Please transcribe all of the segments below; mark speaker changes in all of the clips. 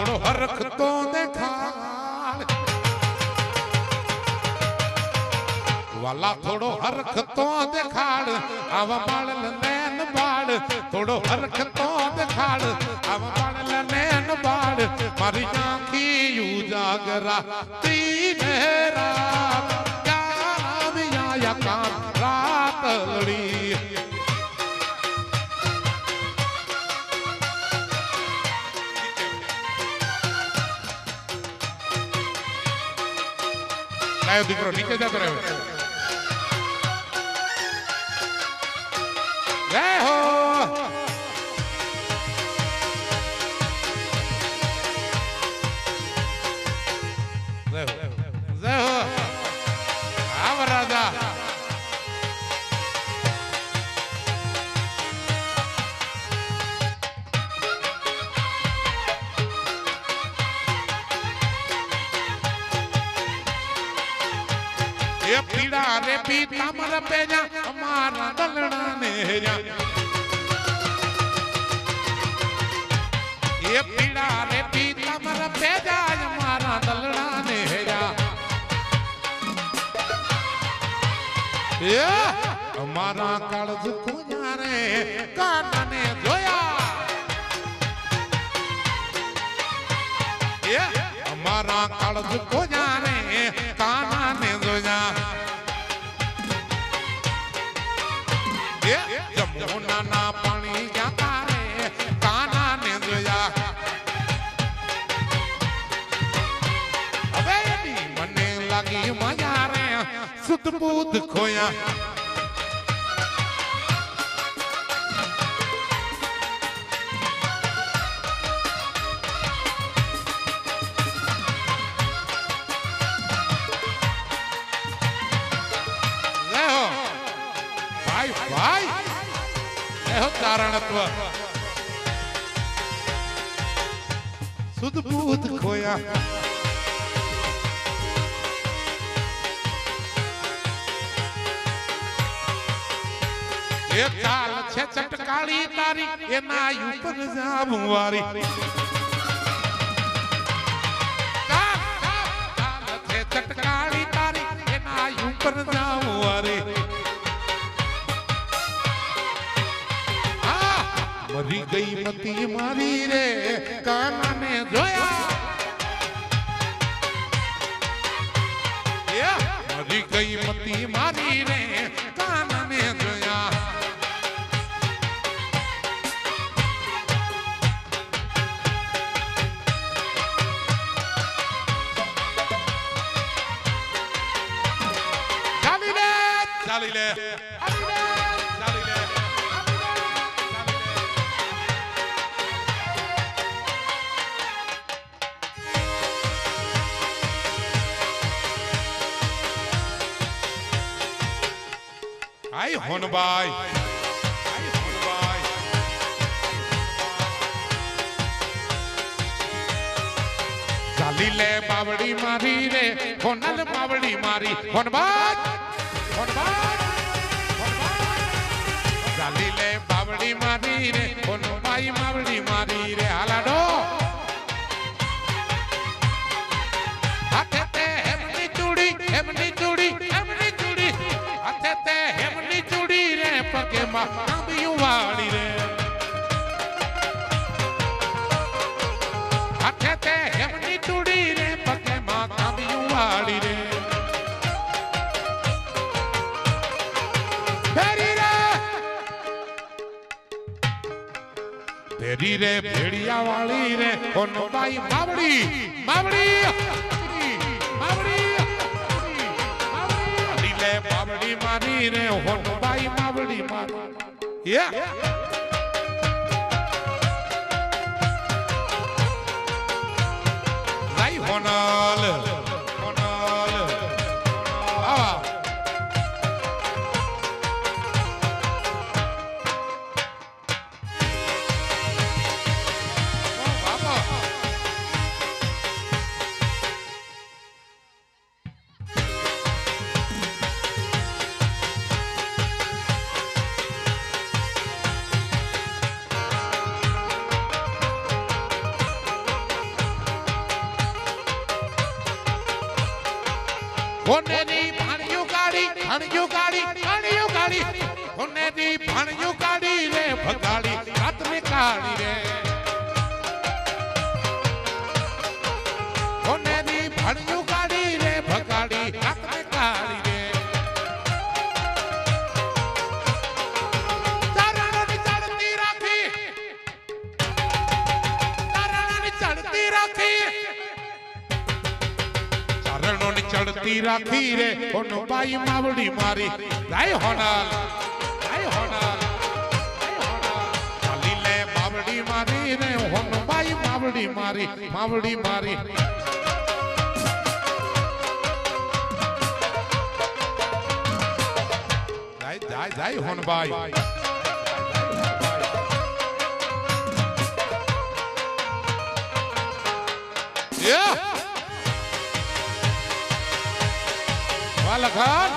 Speaker 1: થોડો હરખ તો દેખાડ વાલા થોડો હરખ તો દેખાડ આવા બાળ લેન બાળ થોડો હરખ તો દેખાડ આવા બાળ લેન બાળ મારી આંખી ઉજાગરા તીને રાત ક્યાં આયા કાન રાત લડી લાયો દીકરો નીચે જતો રહ્યો જય હો જય હો આવ રાજા એ પીડા રે પીતામર પેજા અમારા દલણા ને હેર્યા એ પીડા રે પીતામર પેજા અમારા દલણા ને હેર્યા એ અમારા કાળજ કોયા રે કાનાને જોયા એ અમારા કાળજ કોયા રે કાનાને જોયા જમુના ના પાણી જાતા રે કાના ને જોયા હવે મને લાગી મજા રે સુધ બુધ ખોયા ભાઈ એહો તારણત્વ સુધ બુધ ખોયા એ ચાલ છે ચટકાળી તારી એના ઉપર જાવું વારી ચાલ છે ચટકાળી તારી એના ઉપર જાવું વારી મરી ગઈ મતી મારી રે કાનાને જોયા મરી ગઈ મતી મારી રે કાનાને જોયા ચાલી લે ચાલી લે આઈ હોનબાઈ ચાલી લે બાવડી મારી રે હોનલ બાવડી મારી હોનબાઈ ચાલી લે બાવડી મારી રે હોનબાઈ બાવડી મારી રે હાલાડો હાથે તે હેમની ચૂડી હેમની ચૂડી હેમની ચૂડી હાથે તે હેમની ચૂડી રે પગે માં કાંબિયું વાળી રે હાથે તે હેમની ચૂડી રે પગે માં કાંબિયું વાળી રે તેરી રે ભેડિયા વાળી રે હોનબાઈ માવડી માવડી લે બાવડી મારી રે હોનબાઈ માવડી મારી લાઈ હોનલ આવા होने दी भाणियों गाड़ी भाणियों गाड़ी भाणियों गाड़ी होने दी भाणियों गाड़ी रे भगाड़ी रात में काली रे होने दी भाणियों गाड़ी रे भगाड़ी रात में काली रे चारणों ने चढ़ती राखी चारणों ने चढ़ती राखी चारणों ने चढ़ती राखी रे होनो बाई मावड़ी मारी जाय होनाल चाली ले मावड़ी मारी रे होनो बाई मावड़ी मारी मावड़ी मारी जाय जाय जाय होन बाई या लखन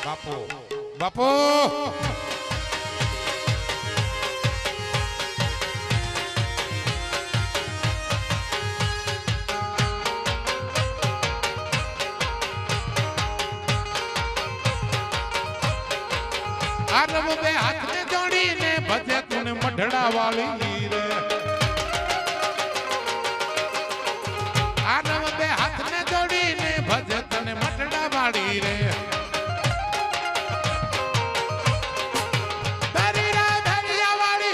Speaker 1: बापू बापू आरब बे हाथ में जोड़ी ने बजे तूने मढ़ड़ा वाली रे आरब बे हाथ में जोड़ी ने बजे तूने मढ़ड़ा वाली रे बेरीरा भेड़िया वाली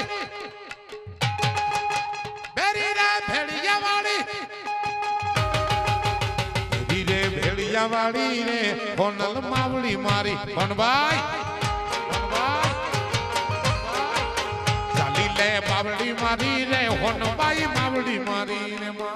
Speaker 1: बेरीरा भेड़िया वाली बेरीरे भेड़िया वाली रे होनल मावड़ी मारी कौन भाई मावड़ी मारी रे होन बाई मावड़ी मारी रे मां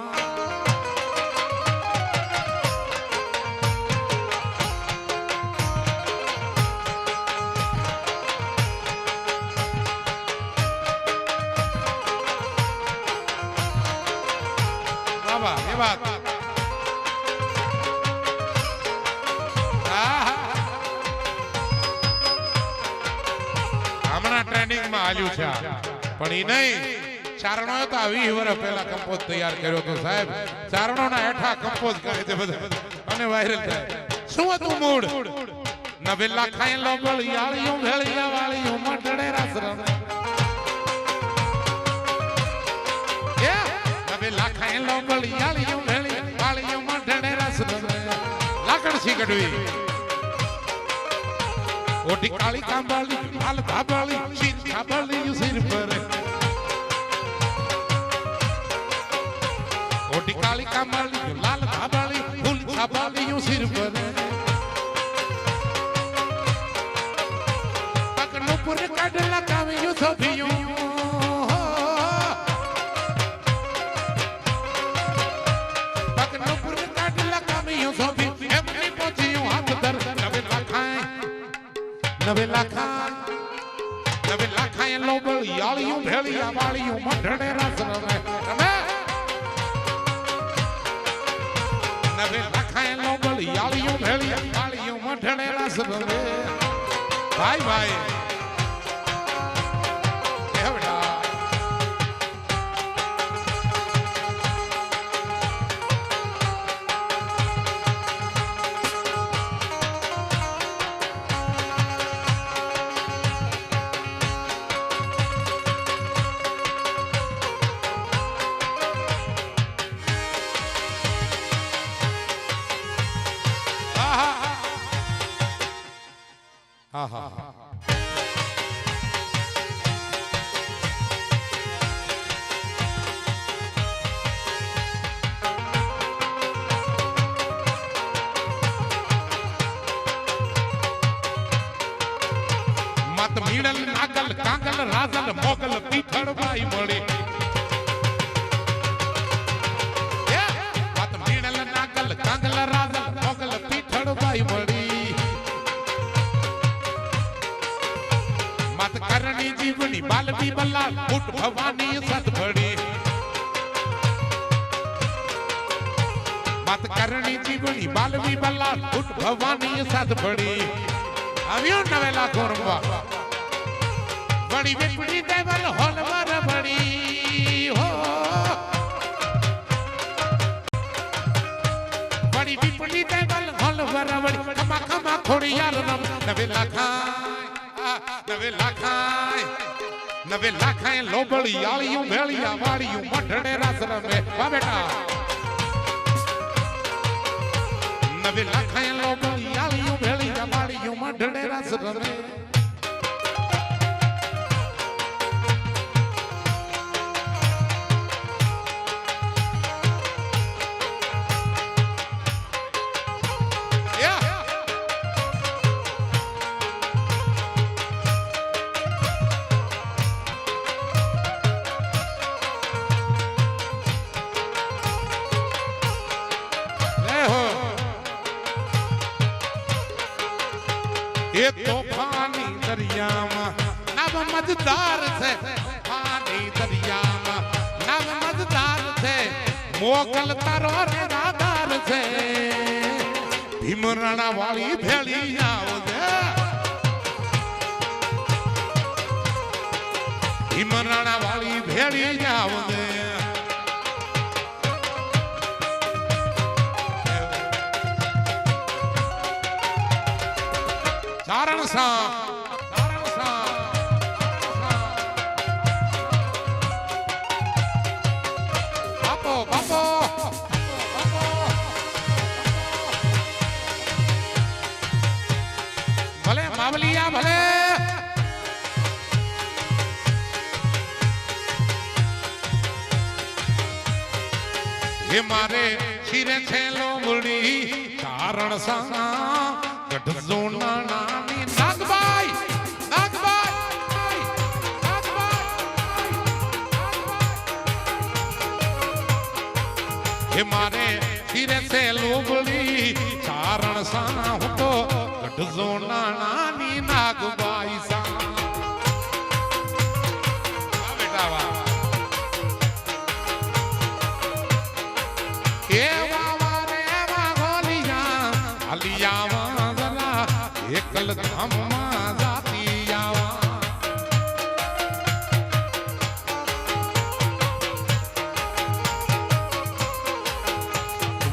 Speaker 1: बाबा ये बात हमना ट्रेनिंग में आल्યું છે પણ ઈ નહીં ચારણો તો 20 વર્ષ પહેલા કંપોઝ તૈયાર કર્યો તો સાહેબ ચારણોના હેઠા કંપોઝ કરે છે બધા અને વાયરલ થાય શું હતું મૂડ નવેલા ખાઈ લો બળિયાળીઓ ભેળિયા વાળીઓ મઢડે રાસરમ એ નવેલા ખાઈ લો બળિયાળીઓ ભેળિયા વાળીઓ મઢડે રાસરમ લાકડ સી કડવી ઓટી કાળી કાંબાળી લાલ ધાબાળી શીર ધાબાળી સિર પર ओटी काली कामाली लाल धाबाली फूल छाबाली यूं सिर पर पकड़ो पुर काडला कावे यूं सोभियों पकड़ो पुर काडला कावे यूं सोभी एमनी पहुंचियों हाथ दर नवे लाखाएं लोबल यालियों भेड़िया वालियों मढ़ड़े रासन में नवे लाखाएं लोबल यालियों भेड़िया वालियों मढ़ड़े रासन में भाई भाई केवड़ा हाँ हाँ मत मीड़ल Nagal Kangal Rajal Mughal पीठड़ by मड़ी मत मीड़ल Nagal Kangal Rajal Mughal पीठड़ by मड़ी मत करनी जीवनी बालवी बल्ला उठ भवानी सत बड़ी मत करनी जीवनी बालवी बल्ला उठ भवानी सत बड़ी अभियो नवेला कोरबा बड़ी बिपड़ी देवल होलवर बड़ी हो बड़ी बिपड़ी ખોડિયાર રમ નવેલા ખાય નવેલા ખાય લોબળી આળિયું ભેળિયા વાળિયું મઢડે રાસ રમે વા બેટા નવેલા ખાય લોબળી આળિયું ભેળિયા વાળિયું મઢડે રાસ રમે ये तूफानी दरियाમાં નવ મજદાર છે તૂફાની દરિયામાં નવ મજદાર છે મોગલ તારો રે રાધાર છે ભીમરાણા વાળી ભેળી આવજે ભીમરાણા વાળી ભેળી આવજે ચારણ સા બાપો બાપો ભલે માવલિયા ભલે હે મારે શિરે છેલો મુડી ચારણ સા ગઢ નાની નાગબાઈ હે મારે શિરે સે લોબડી ચારણ સા હું તો ગઢ નાની નાગબાઈ સા બેટા વાહ એ વાવા રે વાગોલિયા અલિયા એકલ ધામમાં જાતી આવા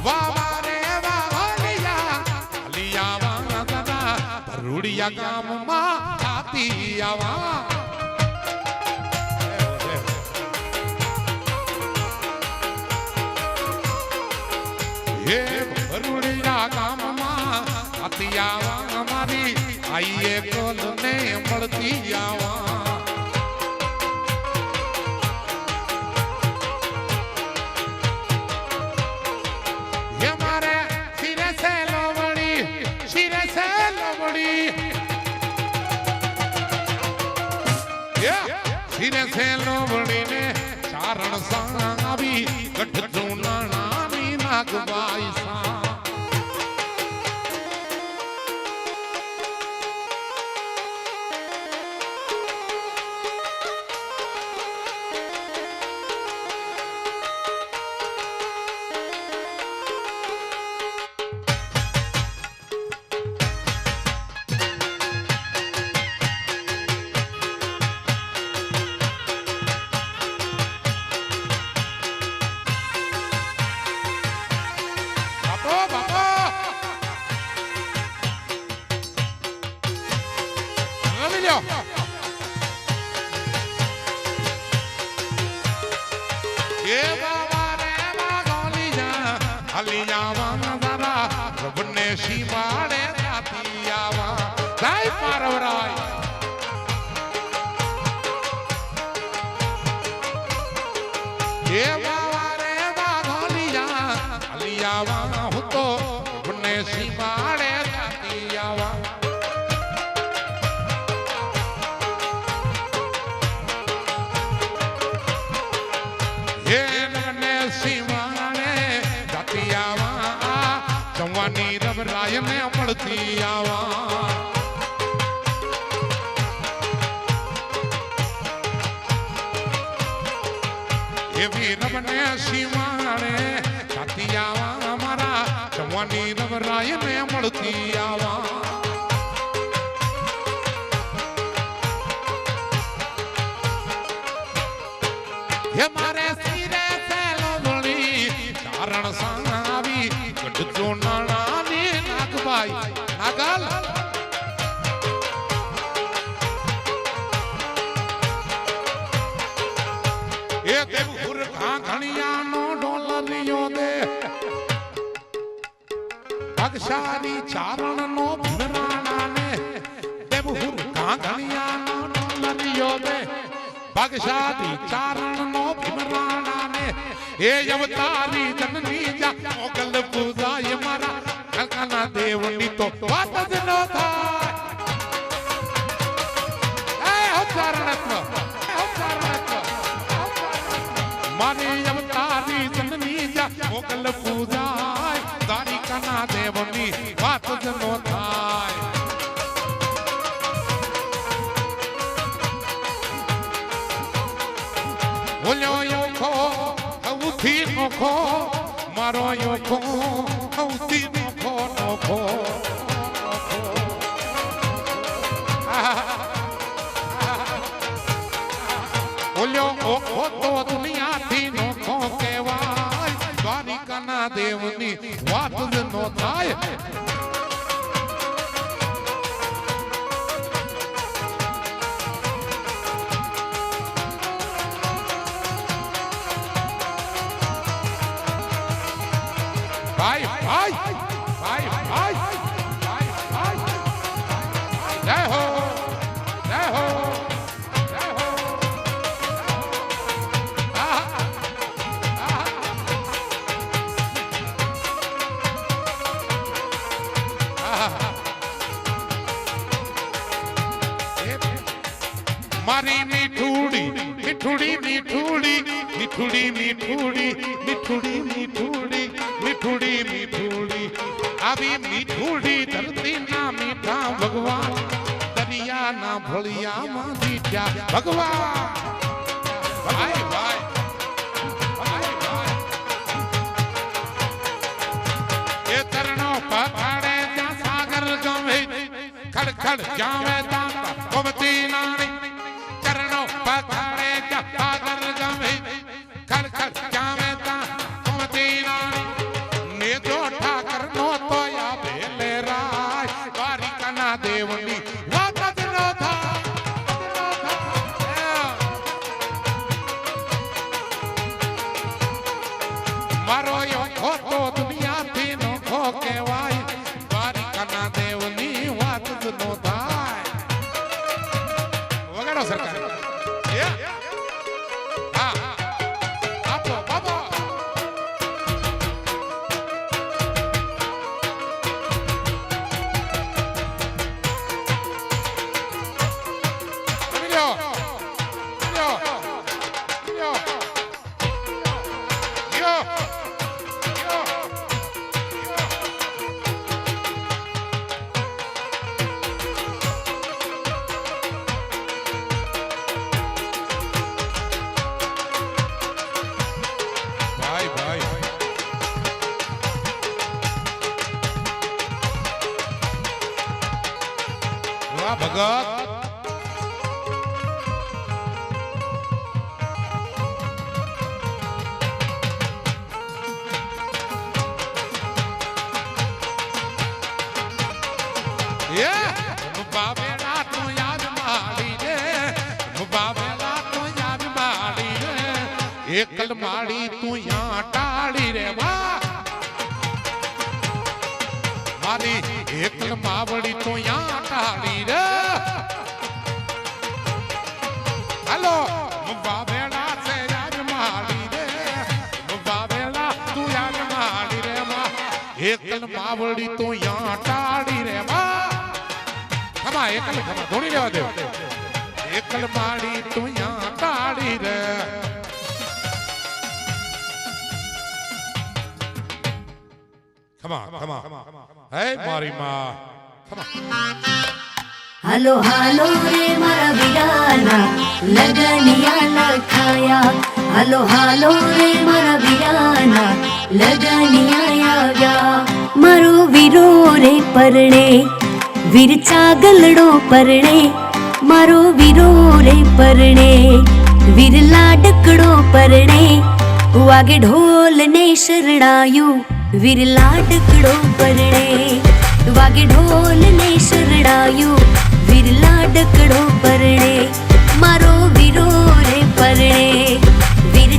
Speaker 1: વાવા રે વાલિયા અલિયા વાગા ભરૂડિયા ગામમાં જાતી આવા હે ભરૂડિયા ગામમાં જાતી આવા મારી આઈએ કોલ ને મળતી આવા હે મારે શિરે સે લોબડી શિરે સે લોબડી ને ચારણ સા આવી ગઢ નાની નાગબાઈ સા ये बाबा रे बागोलिया हलियावा जरा रबने शिवाड़े जातियावा जय पारवराय ये बाबा रे बागोलिया हलियावा हूँ तो रबने शिवाड़े जातियावा जवानी रबराय में अमड़ती आवा ये भी रब ने सीमाड़े जाती आवा हमारा जवानी रबराय में अमड़ती आवा ये मारे सिरे से लोबड़ी चारण सांगी गढ़ नानी नागबाई नागल એ દેવપુર ઘાઘણિયાનો ડોલરિયો દે ભગશારી ચારણનો ભીમરાણાને દેવપુર ઘાઘણિયાનો ડોલરિયો દે ભગશારી ચારણનો ભીમરાણાને એ અવતારી જનની જા મોગલ પૂજાય મારા કલકાના દેવની તો વાત જ ન થાય એ અવતારણત્વ મારી અવતારી જનની જા મોગલ પૂજાય દ્વારિકાના દેવની વાત જ ન થાય બોલ્યો યોખો સૌથી નોખો મારો યોખો સૌથી નોખો નોખો બોલ્યો ઓખો તો દુનિયાથી નોખો કહેવાય દ્વારિકાના દેવની વાત જ નો થાય ભાઈ ભાઈ ભાઈ ભાઈ ભાઈ ભાઈ જય હો જય હો જય હો મારી મીઠુડી મીઠુડી મીઠુડી મીઠુડી મીઠુડી મીઠુડી મીઠુડી મીઠુડી મીઠુડી આવી મીઠુડી ધરતી ના મીઠા ભગવાન દરિયા ના ભળિયામાં જીત્યા ભગવાન ભાઈ ભાઈ ભાઈ ભાઈ એ તરણો પકડે ત્યાં સાગર ગમે ખડખડ જાવે ત્યાં ગોમતી નાણી ચરણો પકડે ત્યાં સાગર ગમે ખડખડ જાવે ત્યાં ગોમતી નાણી દેવની વાત જ ન થાય મારો યોખો તો દુનિયાથી નોખો કહેવાય દ્વારિકાના દેવની વાત જ ન થાય વગાડો સરકાર હા આપો બાબા ભગત બાબેલા તો યાદ માડી રે બાબેલા તો યાદ માડી રે એકલ માડી તું યા ટાળી રે વાહ મારી એકલ માવડી તું યા ટાળી રે હાલો બાબેલા સે યાદ માડી રે બાબેલા તું યાદ માડી રે માં એકલ માવડી તું યા ટાળી રે માં ખમા એકલ ખમા ધોણી લેવા દે એકલ માડી તું યા ટાળી રે ખમા ખમા હે મારી માં
Speaker 2: હાલો હાલો રે મારા વીરાના લગનિયા લખાયા હાલો હાલો રે મારા વીરાના લગનિયા આવ્યા મારો વીરો રે પરણે વીર ચાગલડો પરણે મારો વીરો રે પરણે વીર લાડકડો પરણે વાગે ઢોલ ને શરણાયું વીર લાડકડો પરણે વાગે ઢોલ ને શરણાયું વીર લાડકડો પરણે મારો વીરો રે પરણે વીર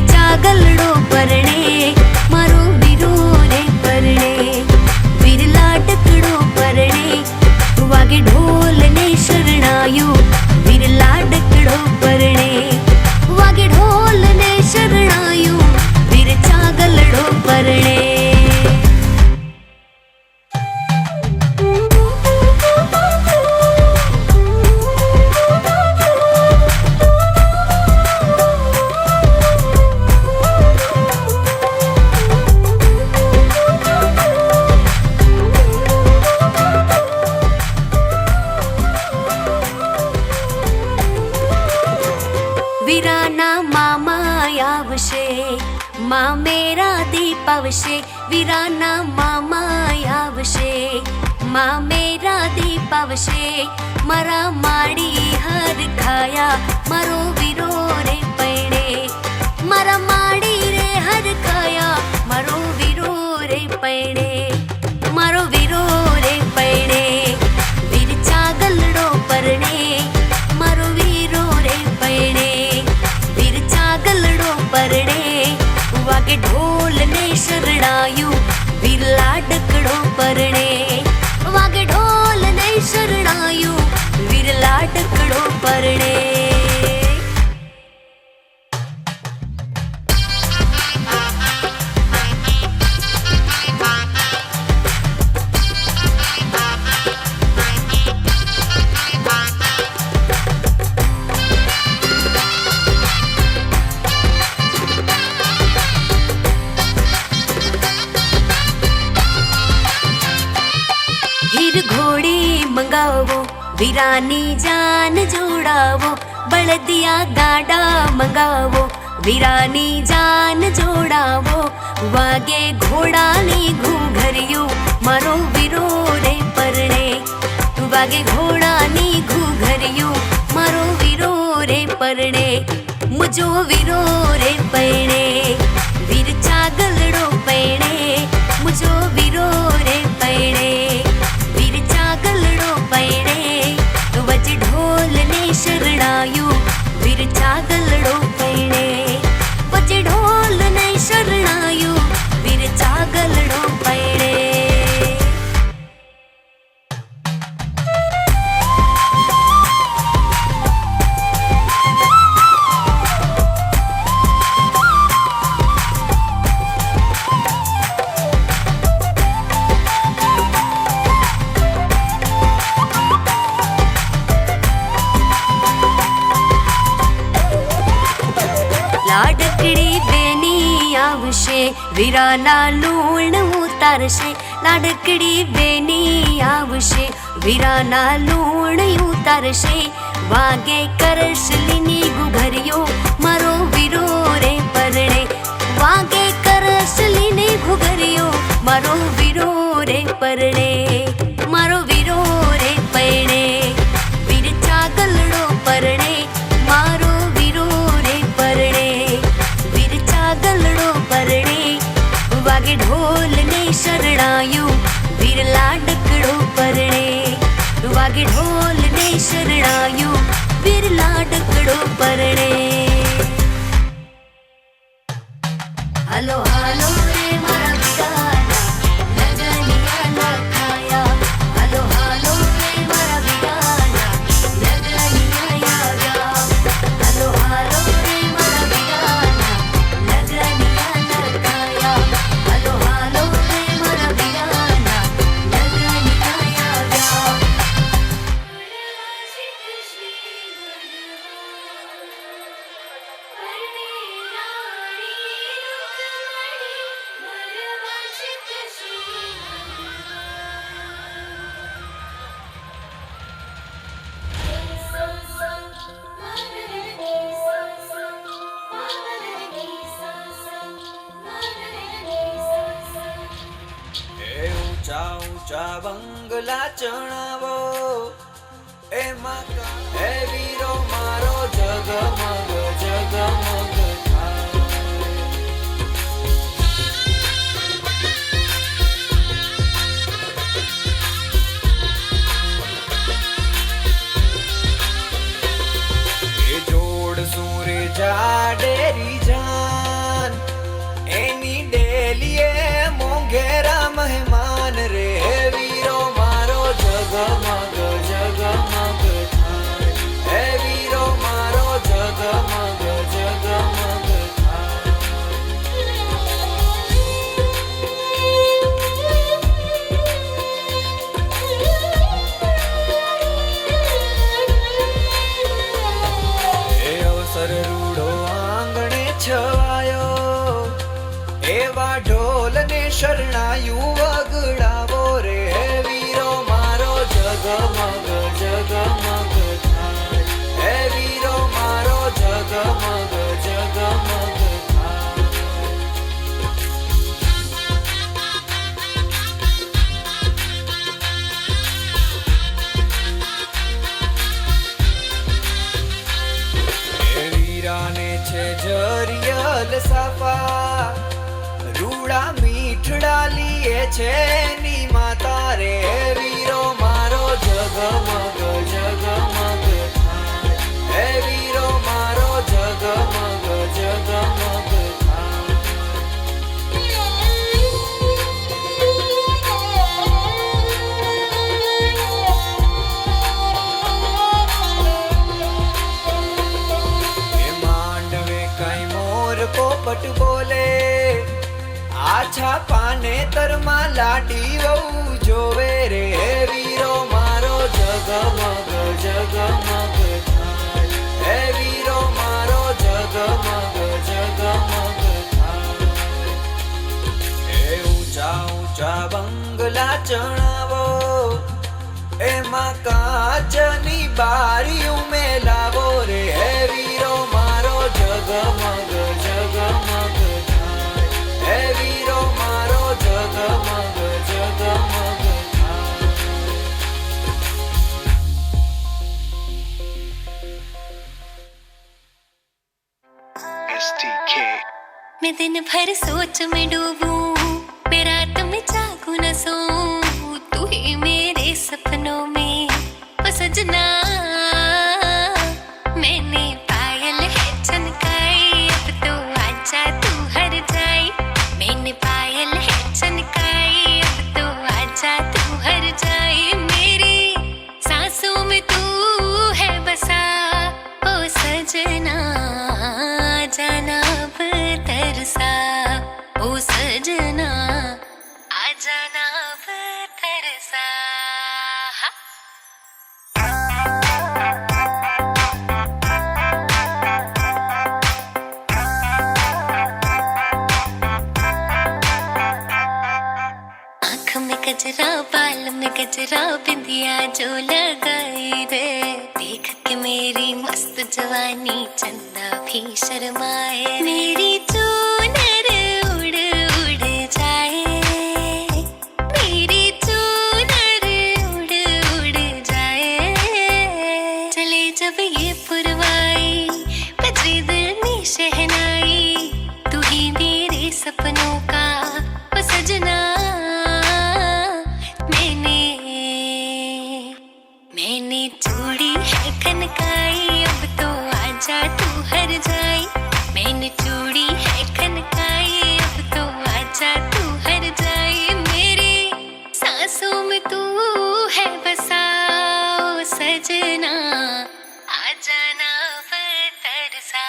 Speaker 2: આવશે, માં મેરા દીપ આવશે, વીરાના મામા આવશે, માં મેરા દીપ આવશે, મારા માડી હર ખાયા, મારો વીરો રે પૈણે, મારા માડી રે હર ખાયા, મારો વીરો રે પૈણે, મારો વીરો રે પૈણે, વીર ચાગલડો પરણે, મારો વીરો રે પૈણે, વીર ચાગલડો પરણે, વાગે ઢોલ ને શરણાયું, વીર લાડકડો પરણે, વાગે ઢોલ ને શરણાયું, વીર લાડકડો પરણે. હીર ઘોડી મંગાવો, વીરાની જાન જોડાવો, બળદિયા ગાડા મંગાવો, વીરાની જાન જોડાવો, વાગે ઘોડાની ઘૂઘરિયું, મારો વીરો રે પરણે, વાગે ઘોડાની ઘૂઘરિયું, મારો વીરો રે પરણે, મુજો વીરો રે પૈણે, વીર ચાગલડો પૈણે, મુજો વીરો રે પૈણે, વીર ચાગલડો પૈણે, વચ ઢોલ ને શરણાયું, વીર ચાગલડો પૈણે, વચ ઢોલ ને શરણાયું, વીર ચાગલડો પૈણે. લાડકડી બેની આવશે, વીરાના લૂણ ઉતારશે, લાડકડી બેની આવશે, વીરાના લૂણ ઉતારશે, વાગે કરશલીની ઘૂઘરિયો, મારો વીરો રે પરણે, વાગે કરશલીની ઘૂઘરિયો, મારો વીરો રે પરણે, મારો વીરો રે પૈણે, વીર ચાગલડો પરણે, મારો વીરો રે પરણે, વીર ચાગલડો પરણે, વાગે ઢોલ ને શરણાયું, વીર લાડકડો પરણે, વાગે ઢોલ ને શરણાયું, વીર લાડકડો પરણે. હાલો હાલો રે મારા વીરાના, લગનિયા લખાયા, હાલો હાલો રે મારા વીરાના, લગનિયા આવ્યા, હાલો હાલો રે મારા વીરાના, લગનિયા લખાયા, હાલો હાલો રે મારા વીરાના, લગનિયા આવ્યા.
Speaker 3: ઊંચા ઊંચા બંગલા ચણાવો, એમાં હે વીરો મારો જગમગ જગમગ થાય. એ જોડશું રે જાડેરી જાન, એની ડેલીએ મોંઘેરા મહેમાન રે, વીરો મારો જગમગ જગમગ થાય, હે વીરો મારો જગમગ જગમગ થાય. એ અવસર રૂડો આંગણે છવાયો, એવા ઢોલ ને શરણાયું વગડાવો રે, વીરો મારો જગમગ જગમગ થાય, હે વીરો મારો જગમગ જગમગ થાય. જરિયલ સાફા રૂડા મીઠડા લીએ છે ની માતા રે વીરો મારો જગમગ જગમગ હે વીરો મારો જગમગ જગમગ પોપટ બોલે આછા પાને તરમાં લાડી વહુ જોવે રે વીરો મારો જગમગ જગમગ હે વીરો મારો જગમગ જગમગ હે ઊંચા ઊંચા બંગલા ચણાવો એમાં કાચની બારીઓ મેલાવો રે હે વીરો મારો જગમગ જગમગ હે વીરો મારો જગમગ જગમગ
Speaker 4: STK
Speaker 2: मैं दिन भर सोच में डूबूं मैं रात में जागूं न सोऊं तू ही मेरे सपनों में ओ सजना मैंने पायल है चनकाई अब तो आजा तू हर जाए मैंने पायल है चनकाई अब तो आजा तू हर जाए मेरी सांसों में तू है बसा ओ सजना जाना अब तरसा ओ सजना आ जाना अब तरसा आँख में गजरा बाल में गजरा बिंदिया जो लगाई रे देख के मेरी मस्त जवानी चंदा भी शर्माए मेरी चूनर उड़ उड़ जाए मेरी चूनर उड़ उड़ जाए चले जब ये पुरवाई बजरी दिल में शहनाई तू ही मेरे सपनों का ओ सजना मैंने चूड़ी है खनकाई अब तो आजा तू हर जाए मैंने चूड़ी है खनकाई अब तो आजा तू हर जाए मेरी सांसों में तू है बसा ओ सजना आ जाना अब तरसा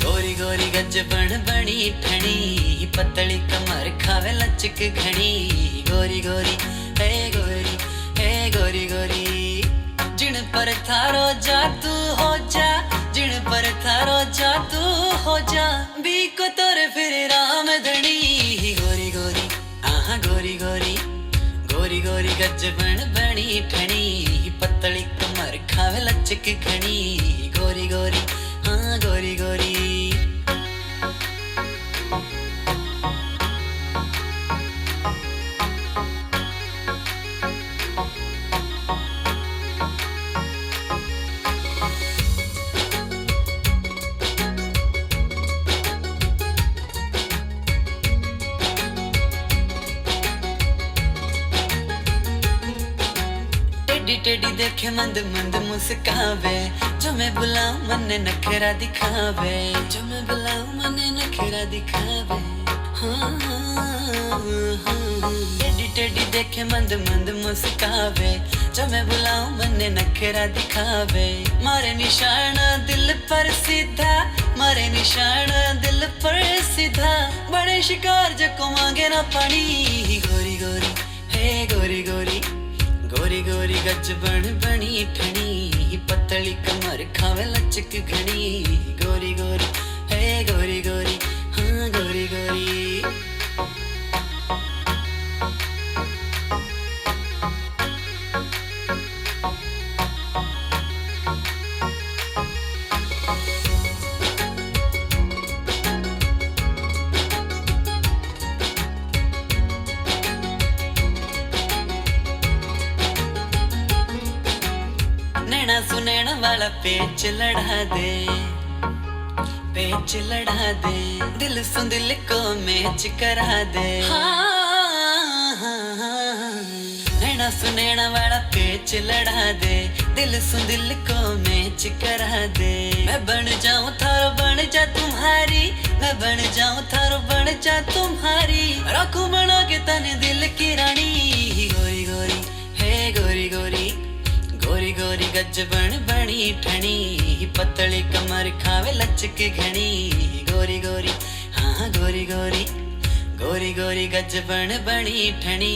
Speaker 5: गोरी गोरी गज बन बनी ठणी पतली कमर खावे लचक घनी गोरी गोरी हे गोरी गोरी जिन पर थारो जादू हो जा जिन पर थारो जादू हो जा भी को तोर फिर राम धनी गोरी गोरी आहा गोरी गोरी गोरी गोरी गज बन बनी ठणी पतली कमर खावे लचक घनी गोरी गोरी हाँ गोरी गोरी टेढ़ी टेढ़ी देखे मंद मंद मुस्कावे जो मैं बुलाऊं मन्ने नखरा दिखावे जो मैं बुलाऊं मन्ने नखरा दिखावे हाँ टेढ़ी टेढ़ी देखे मंद मंद मुस्कावे जो मैं बुलाऊं मन्ने नखरा दिखावे मारे निशाना दिल पर सीधा मारे निशाना दिल पर सीधा बड़े शिकार जको मांगे ना पानी गोरी गोरी हे गोरी गोरी गोरी गोरी गज बन बनी ठणी पतली कमर खावे लचक घनी गोरी गोरी हे गोरी गोरी हाँ गोरी गोरी नैना सुनैना वाला पेच लड़ा दे, पेच लड़ा दे, दिल सुन दिल को मैच करा दे। नैना सुनैना वाला पेच लड़ा दे, दिल सुन दिल को मैच करा दे। मैं बन जाऊं थारो बन जा तुम्हारी, मैं बन जाऊं थारो बन जा तुम्हारी, रखूं बना के तने दिल की रानी। गोरी गोरी है गोरी गोरी, गोरी गोरी गज बन बनी ठणी, पतली कमर खावे लचक घनी। गोरी गोरी हाँ गोरी गोरी, गोरी गोरी गज बन बनी ठणी,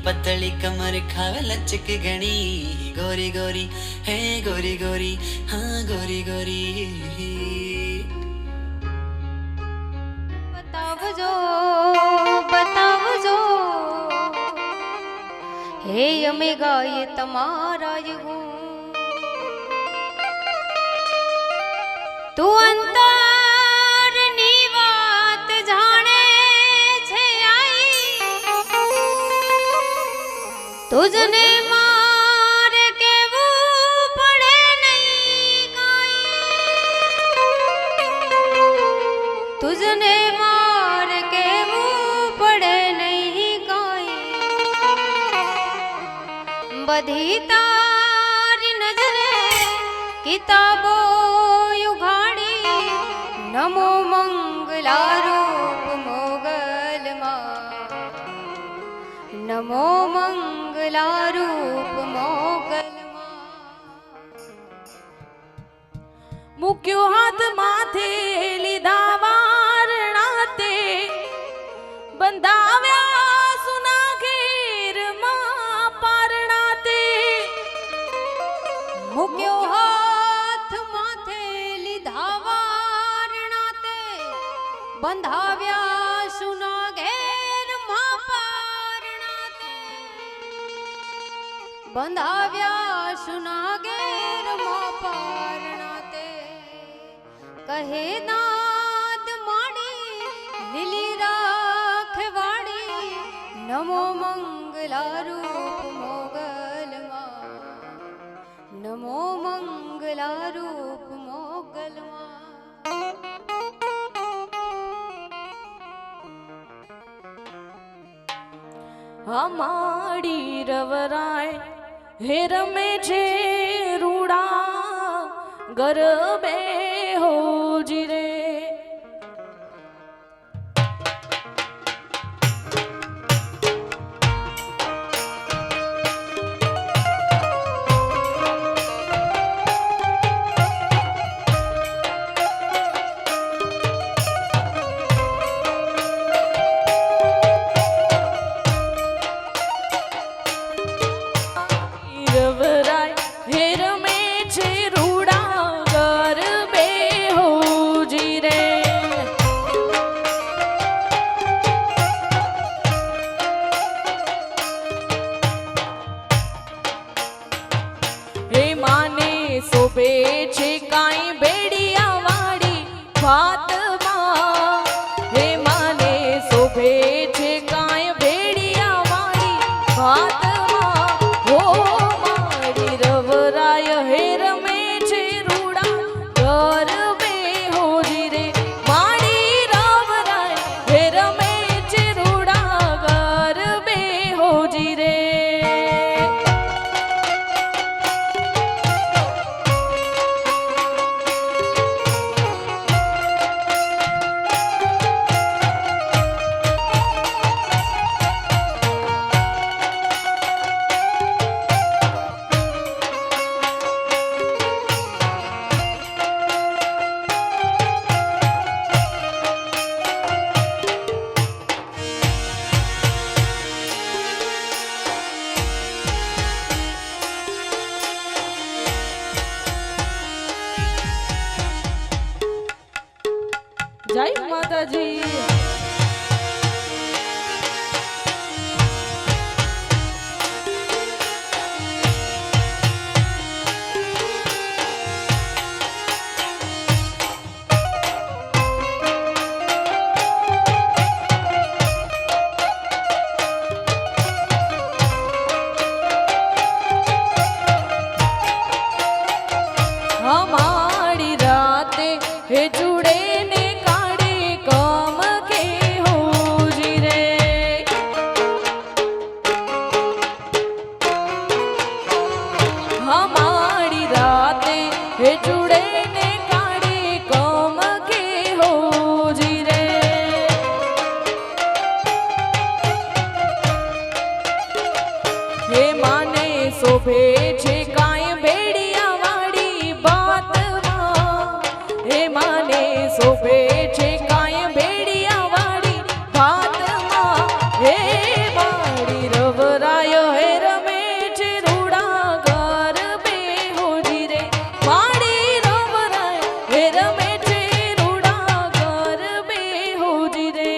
Speaker 5: पतली कमर खावे लचक घनी। गोरी गोरी है गोरी गोरी हाँ गोरी गोरी।
Speaker 4: बतावजो बतावजो हे અમે ગાય તમારા ગુણ, તું અંતરની વાત જાણે છે આઈ, તુજને મારે કેવું પડે નહીં કાંઈ, તુજને મારે કેવું પડે નહીં કાંઈ, બધી તારી નજરે કિતાબો યુગાડી, નમો મંગલા રૂપ મોગલમાં, નમો મંગલા રૂપ મોગલમાં। મૂક્યો હાથ માથે લીધા વારણા તે, બંધાવ્યા સુના ઘેરમાં પારણા તે। મૂક્યો હાથ માથે લીધા વારણા તે, બંધાવ્યા સુના ઘેરમાં પારણા તે, બંધાવ્યા સુના ઘેરમાં પારણા તે। કહે નાદ માડી લીલી રાખવાડી, નમો મંગલા રૂપ મોગલમાં, નમો મંગલા રૂપ મોગલમાં।
Speaker 6: અમાડી રવરાય હે રમે છે રૂડા, ગરબે હોજી રે। રવરાય હે રમે છે રૂડા, ગરબે હોજી રે। હે માને શોભે છે કાંઈ બેડિયા વાળી ભાતમાં, હે માને શોભે છે કાંઈ બેડિયા વાળી ભાતમાં। હો મારી રવરાય હે રમે છે રૂડા, ગરબે હોજી રે। મારી રવરાય હે રમે છે રૂડા, ગરબે હોજી રે। શોભે છે કાંઈ ભેડિયા વાળી ભાતમાં હે માને શોભે છે કાંઈ ભેડિયા વાળી ભાતમાં હે મારી રવરાય હે રમે છે રૂડા ગરબે હોજી રે મારી રવરાય હે રમે છે રૂડા ગરબે હોજી રે.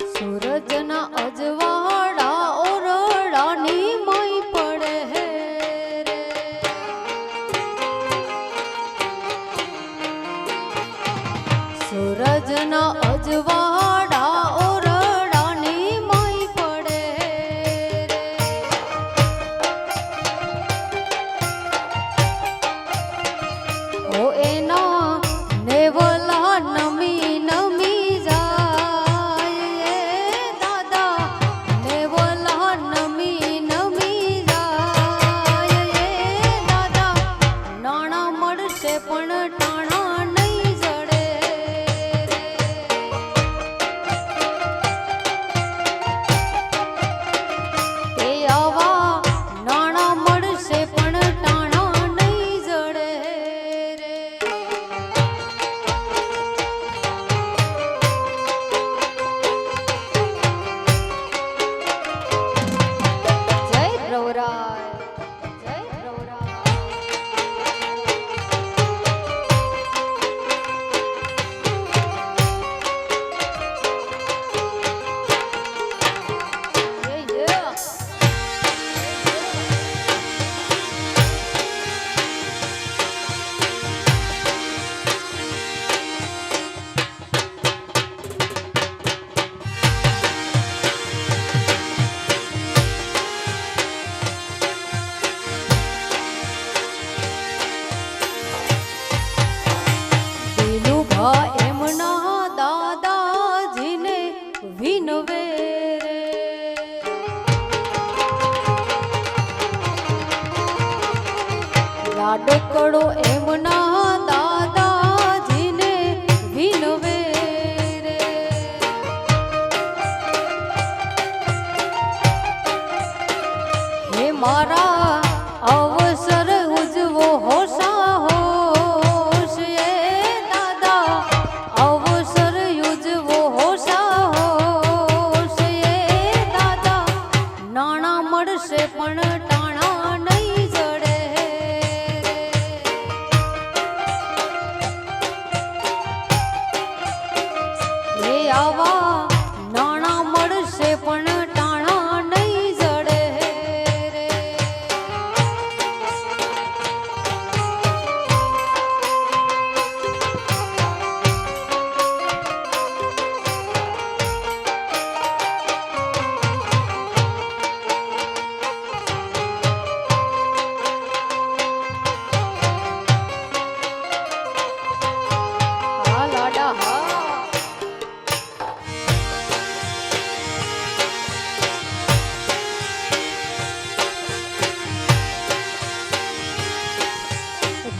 Speaker 4: સૂરજના અજવાળા ઓરડાની માઈ પડે રે સૂરજના અજવાળા ઓરડાની માઈ પડે રે ઓ એના નેવલા નમી નમી જાય દાદા નેવલા નમી નમી જાય દાદા નાણાં મળશે પણ ટાણા નહીં જડે એ આવા નાણાં મળશે પણ ટાણા નહીં જડે રે. જય પ્રવરાય જય પ્રવરાય. જય જય. દિલુભા એમના દાદાજીને વિનવે રે લાડકડો એમના દાદાજીને વિનવે રે હે મારા અવસર ઉજવો હોશા હોશ એ દાદા અવસર ઉજવો હોશા હોશ એ દાદા નાણાં મળશે પણ ટાણા નહીં જડે રે આવા નાણાં મળશે પણ ટાણા નહીં જડે રે. હા લાડા હા.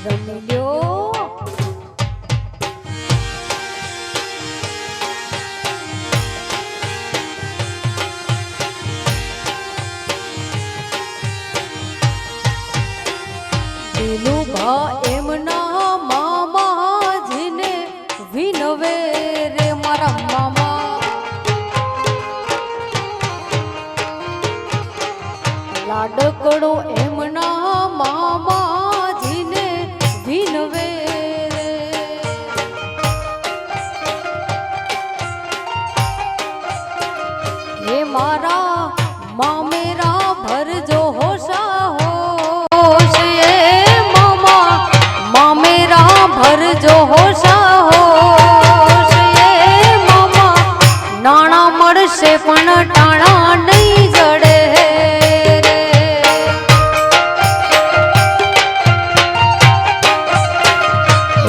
Speaker 4: રમી લ્યો દિલુભા એમના મામાજીને વિનવે રે મારા મામા લાડકડો એમના મામાજીને વિનવે રે હે મારા મામેરા ભરજો હોશા હોશ એ મામા મામેરા ભરજો હોશા હોશ એ મામા નાણા મળશે પણ ટાણા નહીં જડે રે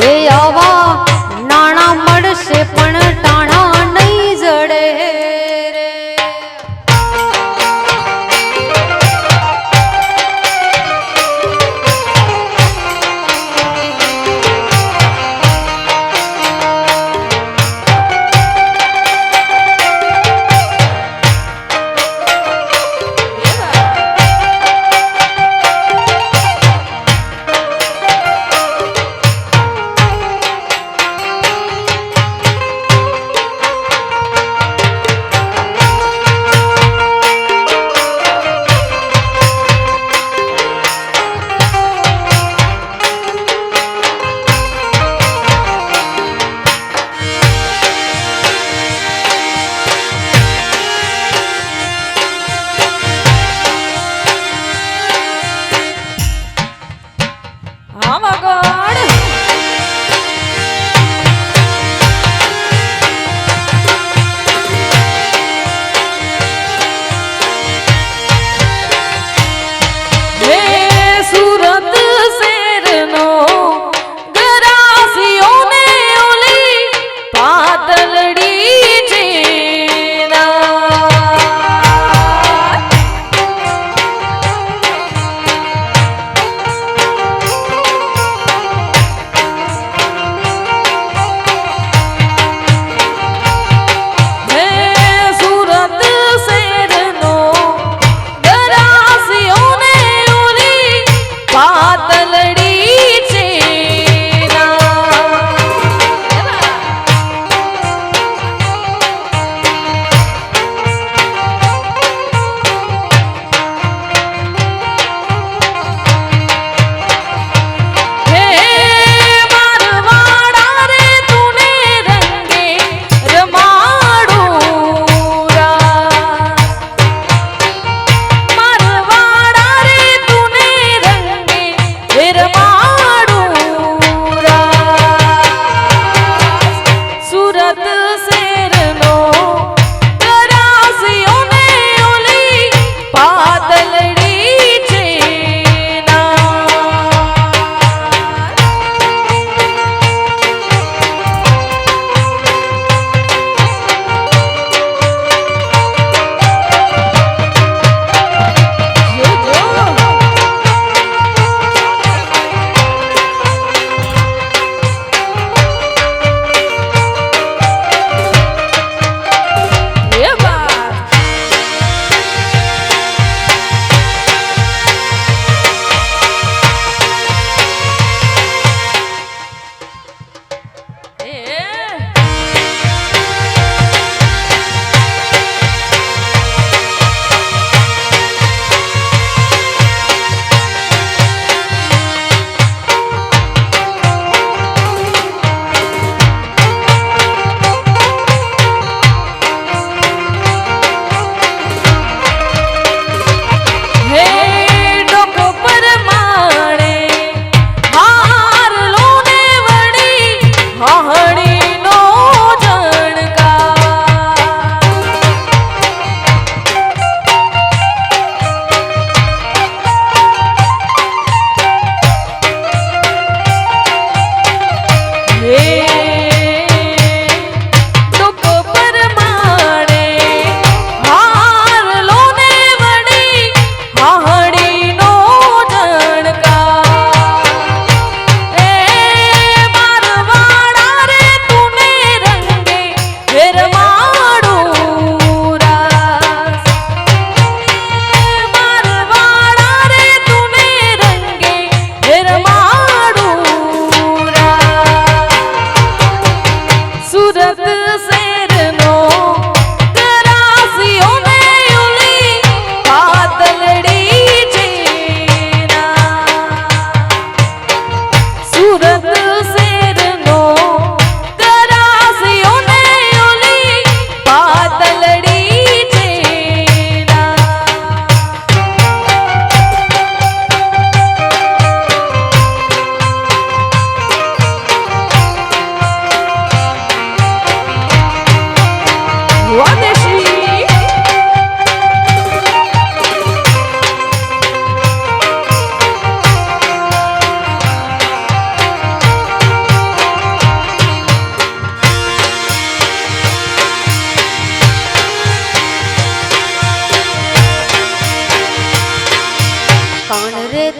Speaker 4: એ આવા નાણા મળશે પણ ટાણા નહીં જડે રે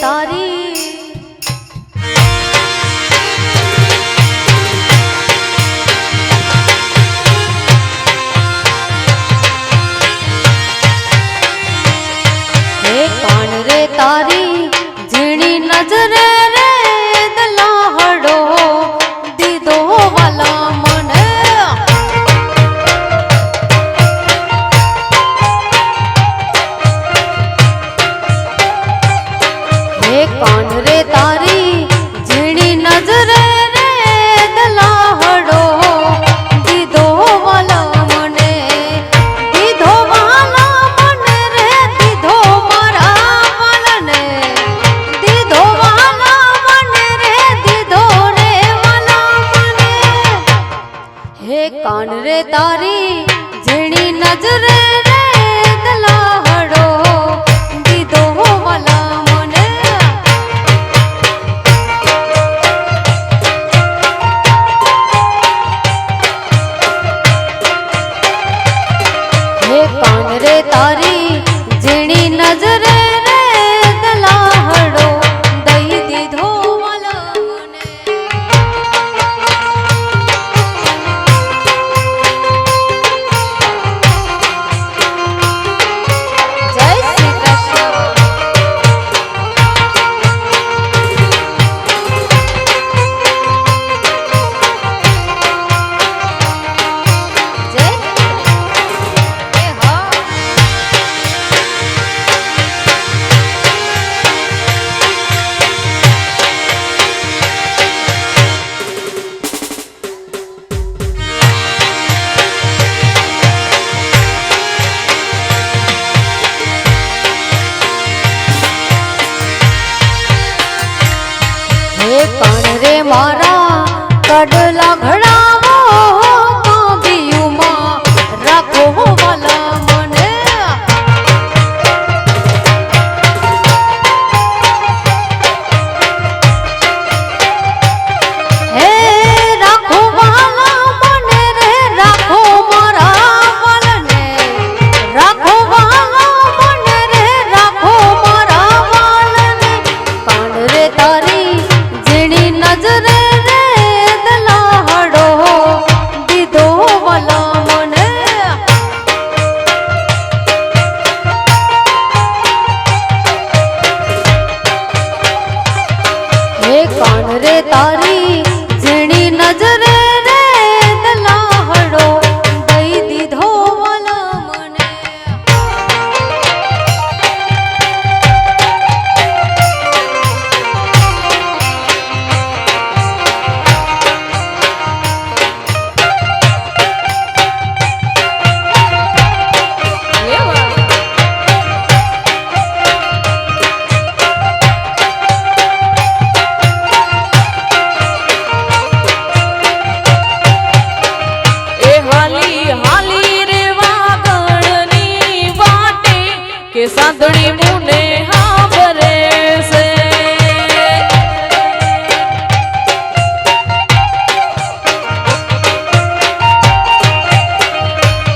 Speaker 4: તારી હે કાન રે તારી ઝીણી નજરે રે દલાહડો દીધો વાલા મને હે કાન રે તારી ઝીણી નજરે રે દલાહડો દીધો વાલા મને દીધો વાલા મને રે દીધો મારા વાલાને દીધો વાલા મને રે દીધો રે વાલા મને હે કાન રે તારી ઝીણી નજરે રે દલાહડો દીધો વાલા મને હે કાન રે તારી ઝીણી નજરે રે દલાહડો દઈ દીધો વાલા મને જય શ્રી કૃષ્ણ જય હે હા હે કાન રે મારા કડલા ઘડાવો કાંબિયુંમાં રાખો વાલા મને હે રાખો વાલા મને રે રાખો મારા વાલાને રાખો વાલા મને રે રાખો મારા વાલાને કાન રે તારી ઝીણી નજરે રે દલાહડો દીધો વાલા મને હે કાન રે તારી ઝીણી નજરે રે દલાહડો દઈ દીધો વાલા મને
Speaker 6: એ હાલી હાલી રે વાગણની વાટે કે સાંધણી મુને હાંભરે છે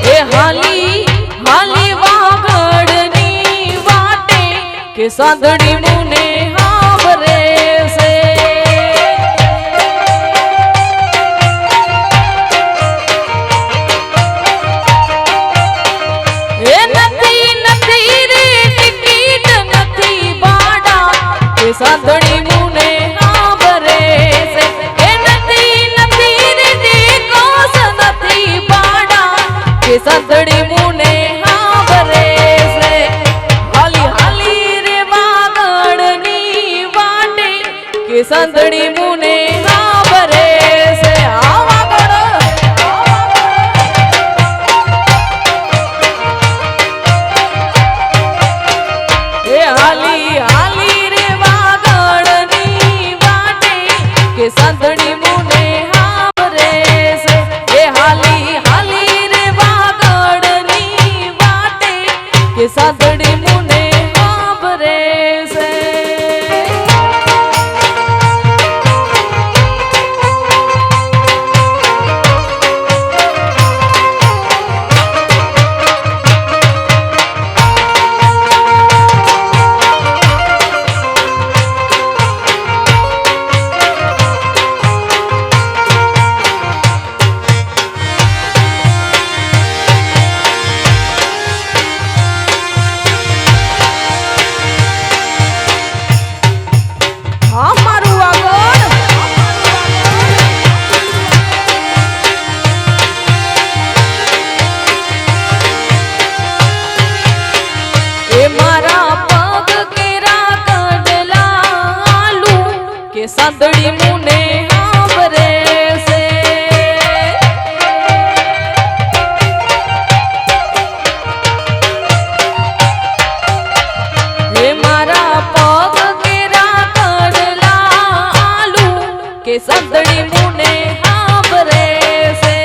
Speaker 6: એ હાલી હાલી વાગણની વાટે કે સાંધણી મુને હાંભરે છે એ નથી નથી રે ટિકિટ નથી બાડા કે સાંધણી મુને હાંભરે છે એ નથી નથી રે ટીકોસ નથી બાડા કે સાંધણી મુને હાંભરે છે હાલી હાલી રે વાગણની વાટે કે સાંધણી મુને હાંભરે છે આ વાગણ એ હાલી હાલી રે વાગણની વાટે કે સાંધણી મુને હાંભરે છે એ હાલી હાલી રે વાગણની વાટે કે સાંધણી મુને હાંભરે છે કે સાંદડી મુને હાંભરે છે હે મારા પગ કેરા કડલા આલુ કે સાંદડી મુને હાંભરે છે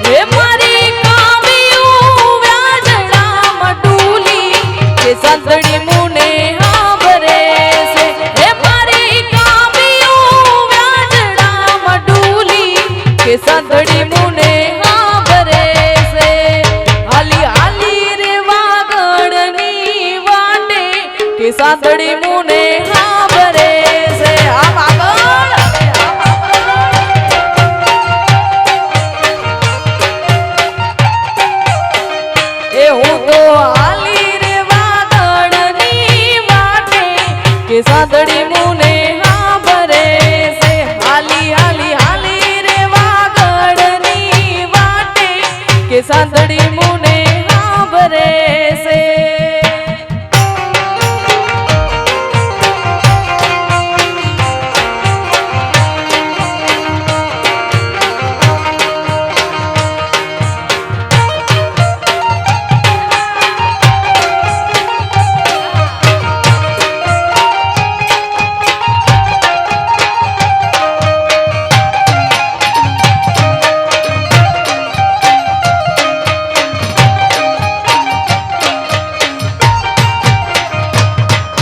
Speaker 6: હે મારી કામિયું વ્યાજડામાં ડૂલી કે સાંદડી મુને હાંભરે છે હે મારી કામિયું વ્યાજડામાં ડૂલી કે સાંદડી મુને હાંભરે છે હાલી હાલી રે વાગડની વાટે કે સાંદડી મુને હાંભરે છે આ વાગડ એ હું તો હાલી રે વાદળની વાટે કે સાંદડી મુને હાંભરે છે હાલી હાલી હાલી રે વાદળની વાટે કે સાંદડી મુને